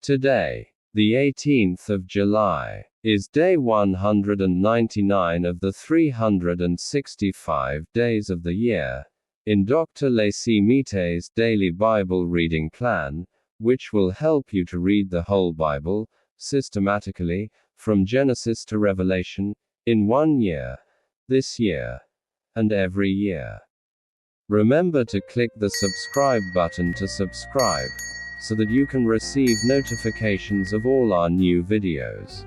Today, the 18th of July, is day 199 of the 365 days of the year, in Dr. Leesi Mitee's daily Bible reading plan, which will help you to read the whole Bible, systematically, from Genesis to Revelation, in 1 year, this year, and every year. Remember to click the subscribe button to subscribe, so that you can receive notifications of all our new videos.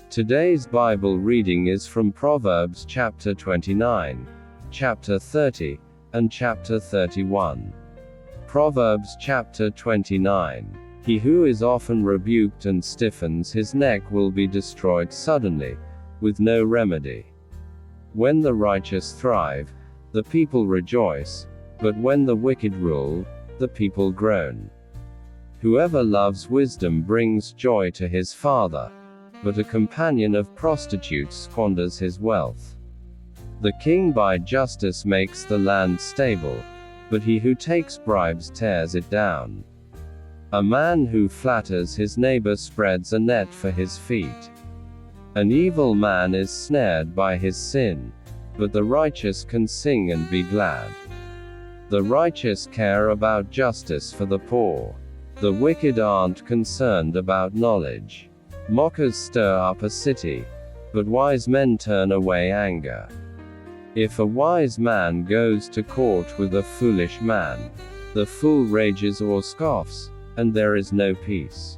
Today's Bible reading is from Proverbs chapter 29, chapter 30, and chapter 31. Proverbs chapter 29. He who is often rebuked and stiffens his neck will be destroyed suddenly, with no remedy. When the righteous thrive, the people rejoice, but when the wicked rule, the people groan. Whoever loves wisdom brings joy to his father, but a companion of prostitutes squanders his wealth. The king by justice makes the land stable, but he who takes bribes tears it down. A man who flatters his neighbor spreads a net for his feet. An evil man is snared by his sin, but the righteous can sing and be glad. The righteous care about justice for the poor. The wicked aren't concerned about knowledge. Mockers stir up a city, but wise men turn away anger. If a wise man goes to court with a foolish man, the fool rages or scoffs, and there is no peace.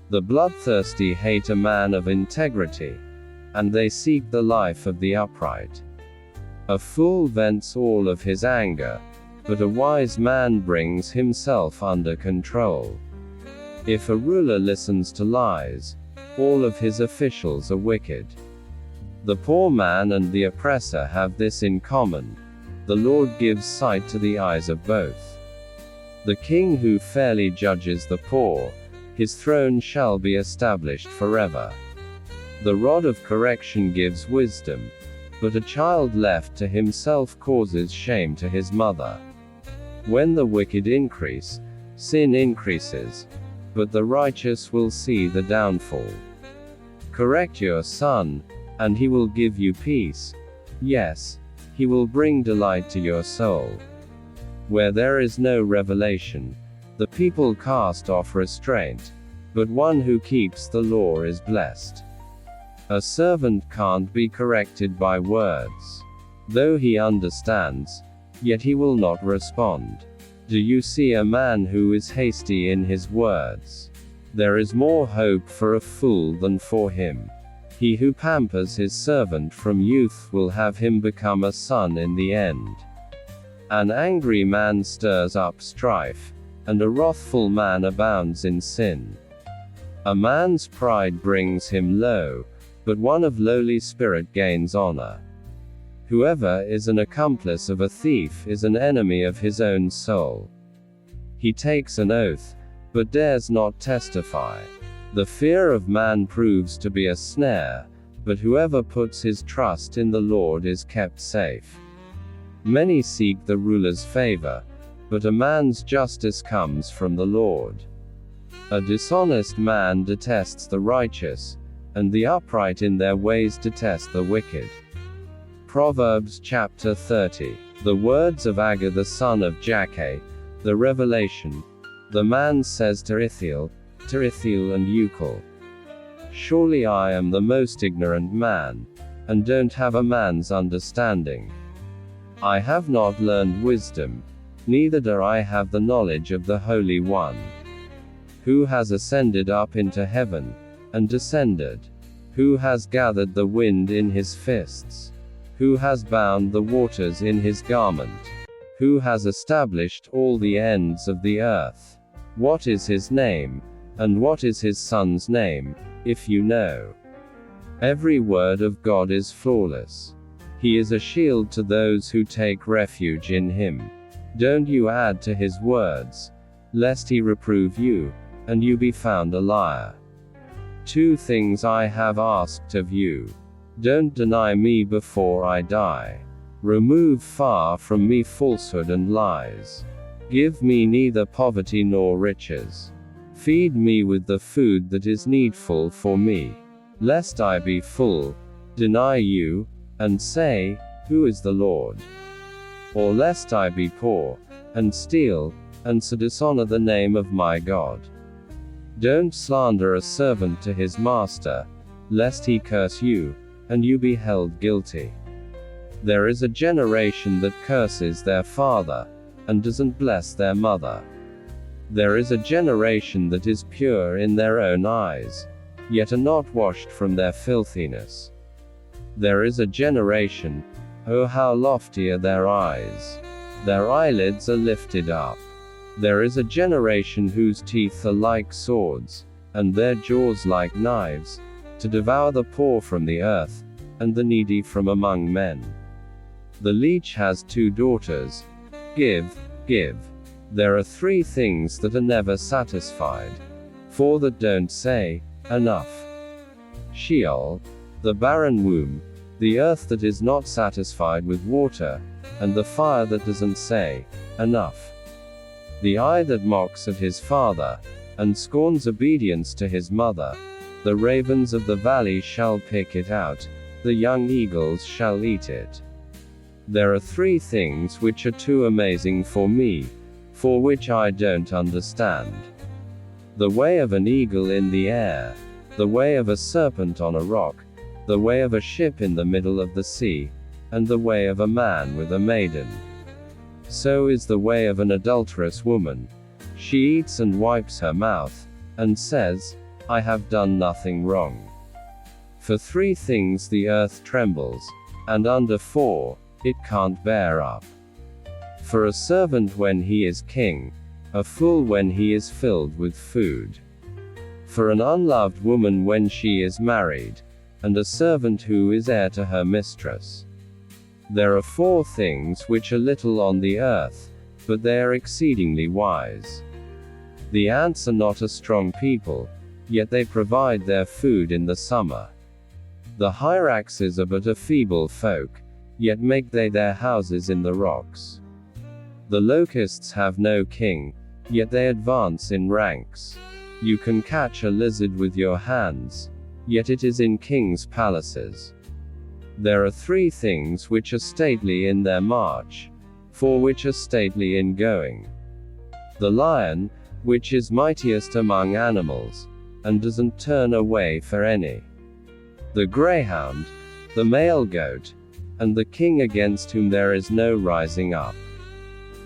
The bloodthirsty hate a man of integrity, and they seek the life of the upright. A fool vents all of his anger, but a wise man brings himself under control. If a ruler listens to lies, all of his officials are wicked. The poor man and the oppressor have this in common: the Lord gives sight to the eyes of both. The king who fairly judges the poor, his throne shall be established forever. The rod of correction gives wisdom, but a child left to himself causes shame to his mother. When the wicked increase, sin increases, but the righteous will see the downfall. Correct your son, and he will give you peace. Yes, he will bring delight to your soul. Where there is no revelation, the people cast off restraint, but one who keeps the law is blessed. A servant can't be corrected by words. Though he understands, yet he will not respond. Do you see a man who is hasty in his words? There is more hope for a fool than for him. He who pampers his servant from youth will have him become a son in the end. An angry man stirs up strife, and a wrathful man abounds in sin. A man's pride brings him low, but one of lowly spirit gains honor. Whoever is an accomplice of a thief is an enemy of his own soul. He takes an oath, but dares not testify. The fear of man proves to be a snare, but whoever puts his trust in the Lord is kept safe. Many seek the ruler's favor, but a man's justice comes from the Lord. A dishonest man detests the righteous, and the upright in their ways detest the wicked. Proverbs chapter 30. The words of Agur the son of Jakeh, the revelation. The man says to Ithiel and Ucal, surely I am the most ignorant man, and don't have a man's understanding. I have not learned wisdom, neither do I have the knowledge of the Holy One. Who has ascended up into heaven, and descended? Who has gathered the wind in his fists? Who has bound the waters in his garment? Who has established all the ends of the earth? What is his name? And what is his son's name, if you know? Every word of God is flawless. He is a shield to those who take refuge in him. Don't you add to his words, lest he reprove you, and you be found a liar. 2 things I have asked of you. Don't deny me before I die. Remove far from me falsehood and lies. Give me neither poverty nor riches. Feed me with the food that is needful for me, lest I be full, deny you, and say, Who is the Lord? Or lest I be poor, and steal, and so dishonor the name of my God. Don't slander a servant to his master, lest he curse you, and you be held guilty. There is a generation that curses their father, and doesn't bless their mother. There is a generation that is pure in their own eyes, yet are not washed from their filthiness. There is a generation, oh how lofty are their eyes! Their eyelids are lifted up. There is a generation whose teeth are like swords, and their jaws like knives, to devour the poor from the earth, and the needy from among men. The leech has 2 daughters. Give, give. There are 3 things that are never satisfied. 4 that don't say, enough. Sheol, the barren womb, the earth that is not satisfied with water, and the fire that doesn't say, enough. The eye that mocks at his father, and scorns obedience to his mother, the ravens of the valley shall pick it out, the young eagles shall eat it. There are 3 things which are too amazing for me, for which I don't understand. The way of an eagle in the air, the way of a serpent on a rock, the way of a ship in the middle of the sea, and the way of a man with a maiden. So is the way of an adulterous woman. She eats and wipes her mouth, and says, I have done nothing wrong. For 3 things the earth trembles, and under 4, it can't bear up. For a servant when he is king, a fool when he is filled with food. For an unloved woman when she is married, and a servant who is heir to her mistress. There are 4 things which are little on the earth, but they are exceedingly wise. The ants are not a strong people, yet they provide their food in the summer. The hyraxes are but a feeble folk, yet make they their houses in the rocks. The locusts have no king, yet they advance in ranks. You can catch a lizard with your hands, yet it is in kings' palaces. There are 3 things which are stately in their march, 4 which are stately in going. The lion, which is mightiest among animals, and doesn't turn away for any. The greyhound, the male goat, and the king against whom there is no rising up.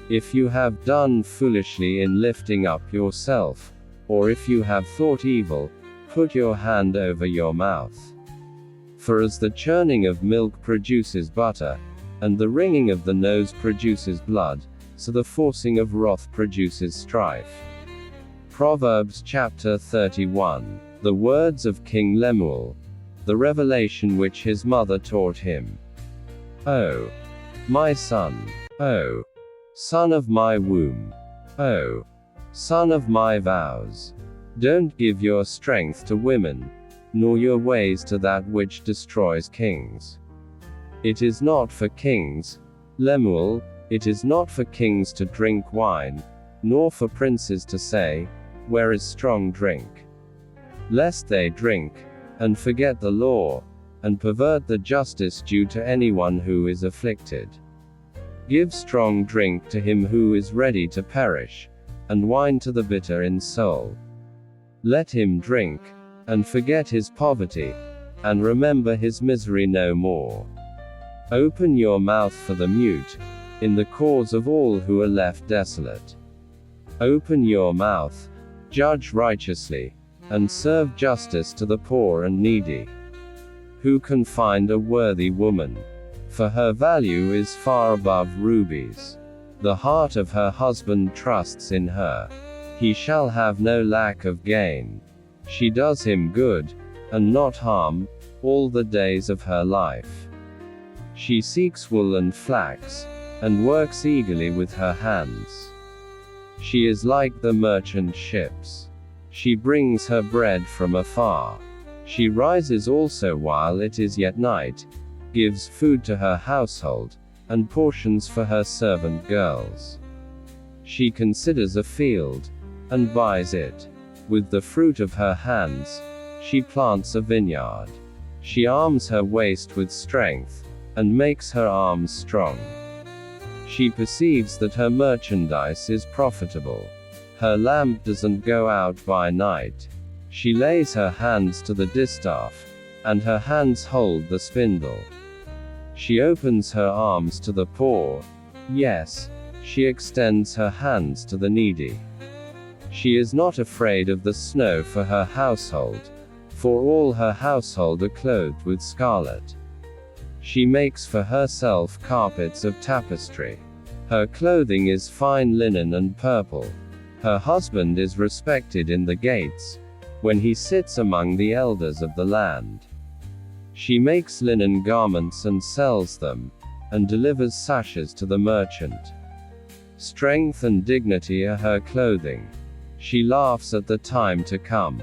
If you have done foolishly in lifting up yourself, or if you have thought evil, put your hand over your mouth. For as the churning of milk produces butter, and the wringing of the nose produces blood, so the forcing of wrath produces strife. Proverbs chapter 31. The words of King Lemuel. The revelation which his mother taught him. O my son, O son of my womb, O son of my vows, don't give your strength to women, nor your ways to that which destroys kings. It is not for kings, Lemuel, it is not for kings to drink wine, nor for princes to say, Where is strong drink? Lest they drink, and forget the law, and pervert the justice due to anyone who is afflicted. Give strong drink to him who is ready to perish, and wine to the bitter in soul. Let him drink, and forget his poverty, and remember his misery no more. Open your mouth for the mute, in the cause of all who are left desolate. Open your mouth, judge righteously, and serve justice to the poor and needy. Who can find a worthy woman? For her value is far above rubies. The heart of her husband trusts in her. He shall have no lack of gain. She does him good, and not harm, all the days of her life. She seeks wool and flax, and works eagerly with her hands. She is like the merchant ships. She brings her bread from afar. She rises also while it is yet night, gives food to her household, and portions for her servant girls. She considers a field, and buys it. With the fruit of her hands, she plants a vineyard. She arms her waist with strength, and makes her arms strong. She perceives that her merchandise is profitable. Her lamp doesn't go out by night. She lays her hands to the distaff, and her hands hold the spindle. She opens her arms to the poor. Yes, she extends her hands to the needy. She is not afraid of the snow for her household, for all her household are clothed with scarlet. She makes for herself carpets of tapestry. Her clothing is fine linen and purple. Her husband is respected in the gates, when he sits among the elders of the land. She makes linen garments and sells them, and delivers sashes to the merchant. Strength and dignity are her clothing. She laughs at the time to come.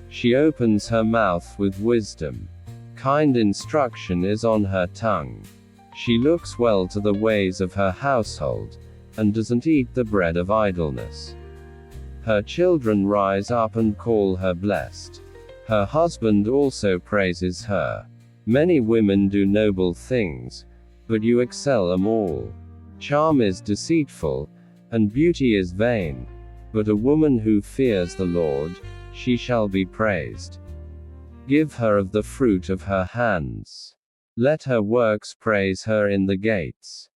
She opens her mouth with wisdom. Kind instruction is on her tongue. She looks well to the ways of her household, and doesn't eat the bread of idleness. Her children rise up and call her blessed. Her husband also praises her. Many women do noble things, but you excel them all. Charm is deceitful, and beauty is vain, but a woman who fears the Lord, she shall be praised. Give her of the fruit of her hands. Let her works praise her in the gates.